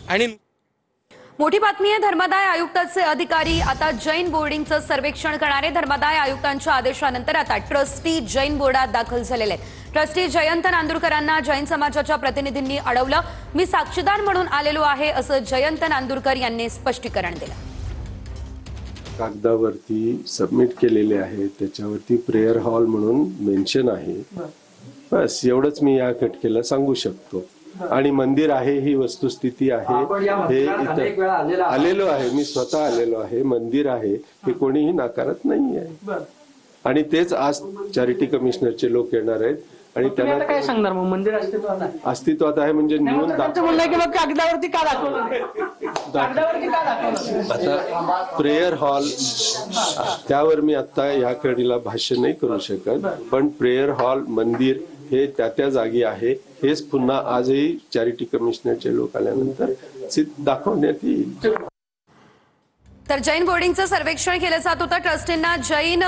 आणि मोठी बातमी आहे। धर्मादाय आयुक्ताचे अधिकारी आता जैन बोर्डिंगचं सर्वेक्षण करणारे। धर्मादाय आयुक्तांच्या आदेशानंतर आता ट्रस्टी जैन बोर्डात दाखल झालेले आहेत। ट्रस्टी जयंत नांदुरकरांना जैन समाजाच्या प्रतिनिधींनी अडवलं। मी साक्षीदार म्हणून आलेलो आहे असं जयंत नांदुरकर यांनी स्पष्टीकरण दिलं। कागदावरती सबमिट केलेले आहे, त्याच्यावरती प्रेयर हॉल म्हणून मेन्शन आहे। बस एवढंच मी या खटकेला सांगू शकतो। आणि मंदिर आहे ही वस्तुस्थिती आहे, हे इथं आलेलो आहे, मी स्वतः आलेलो आहे। मंदिर आहे हे कोणीही नाकारत नाही आहे आणि तेच आज चॅरिटी कमिशनरचे लोक येणार आहेत आणि त्यांना काय सांगणार मग? मंदिर अस्तित्वात आहे म्हणजे नेऊन कागदावरती का दाखवलं? आता प्रेयर हॉल त्यावर मी आता या कडेला भाष्य नाही करू शकत, पण प्रेयर हॉल मंदिर हे त्या जागी आहे। हेच पुन्हा आजही चॅरिटी कमिशनरचे लोक आल्यानंतर दाखवण्यात येईल। तर जैन बोर्डिंगचं सर्वेक्षण केलं जात होतं। ट्रस्टींना जैन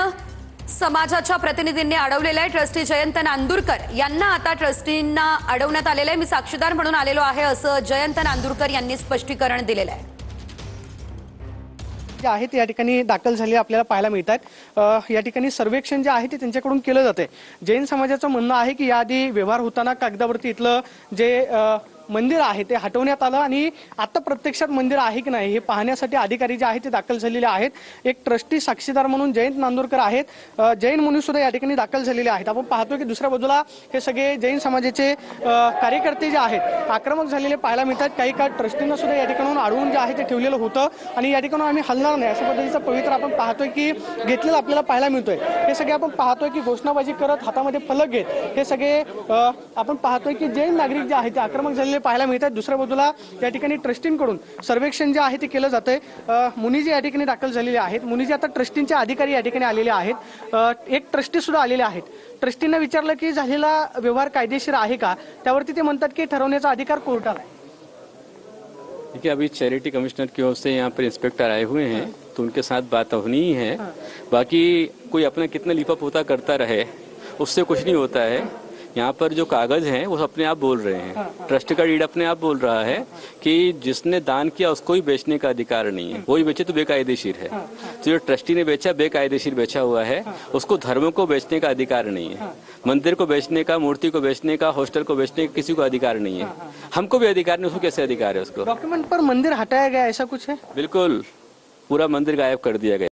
समाजाच्या प्रतिनिधींनी अडवलेलं आहे। ट्रस्टी जयंत नांदुरकर यांना आता ट्रस्टींना अडवण्यात आलेलं आहे। मी साक्षीदार म्हणून आलेलो आहे असं जयंत नांदुरकर यांनी स्पष्टीकरण दिलेलं आहे। जे आहे ते या ठिकाणी दाखल झाले आपल्याला पाहायला मिळतात। या ठिकाणी सर्वेक्षण जे आहे ते त्यांच्याकडून केलं जाते। जैन समाजाचं म्हणणं आहे की याआधी व्यवहार होताना कागदावरती इथलं जे मंदिर आहे ते हटवण्यात आलं आणि आता प्रत्यक्षात मंदिर आहे की नाही हे पाहण्यासाठी अधिकारी जे आहेत ते दाखल झालेले आहेत। एक ट्रस्टी साक्षीदार म्हणून जयंत नांदुरकर आहेत। जैन मुनी सुद्धा या ठिकाणी दाखल झालेले आहेत। आपण पाहतो की दुसऱ्या बाजूला हे सगळे जैन समाजाचे कार्यकर्ते जे आहेत आक्रमक झालेले पाहायला मिळतात। काही काळ ट्रस्टींना सुद्धा या ठिकाणून अडवून जे आहे ते ठेवलेलं होतं आणि या ठिकाणून आम्ही हलणार नाही अशा पद्धतीचा पवित्र आपण पाहतोय की घेतलेलं आपल्याला पाहायला मिळतोय। हे सगळे आपण पाहतोय की घोषणाबाजी करत हातामध्ये फलक घेत हे सगळे आपण पाहतोय की जैन नागरिक जे आहेत ते आक्रमक झालेले पाहायला मिळतात। दुसऱ्या बाजूला या ठिकाणी ट्रस्टींकडून सर्वेक्षण जे आहे ते केलं जातंय। मुनीजी या ठिकाणी दाखल झालेले आहेत। मुनीजी आता ट्रस्टींचे अधिकारी या ठिकाणी आलेले आहेत। एक ट्रस्टी सुद्धा आलेले आहेत। ट्रस्टींना विचारलं की झालेला व्यवहार कायदेशीर आहे का, त्यावरती ते म्हणतात की ठरवण्याचा अधिकार कोर्टाला आहे। देखिए, अभी चैरिटी कमिश्नर की ओर से यहाँ पर इंस्पेक्टर आए हुए हैं तो उनके साथ बात होनी ही है। बाकी कोई अपना कितना लिपापोता करता रहे उससे कुछ नहीं होता है। यहाँ पर जो कागज हैं वो अपने आप बोल रहे हैं। ट्रस्ट का डीड अपने आप बोल रहा है कि जिसने दान किया उसको ही बेचने का अधिकार नहीं है। वही बेचे तो बेकायदेशीर है। तो जो ट्रस्टी ने बेचा बेकायदेशीर बेचा हुआ है, उसको धर्म को बेचने का अधिकार नहीं है। मंदिर को बेचने का, मूर्ति को बेचने का, हॉस्टल को बेचने का किसी को अधिकार नहीं है। हमको भी अधिकार नहीं, उसको कैसे अधिकार है? उसको डॉक्यूमेंट पर मंदिर हटाया गया ऐसा कुछ है? बिल्कुल, पूरा मंदिर गायब कर दिया गया।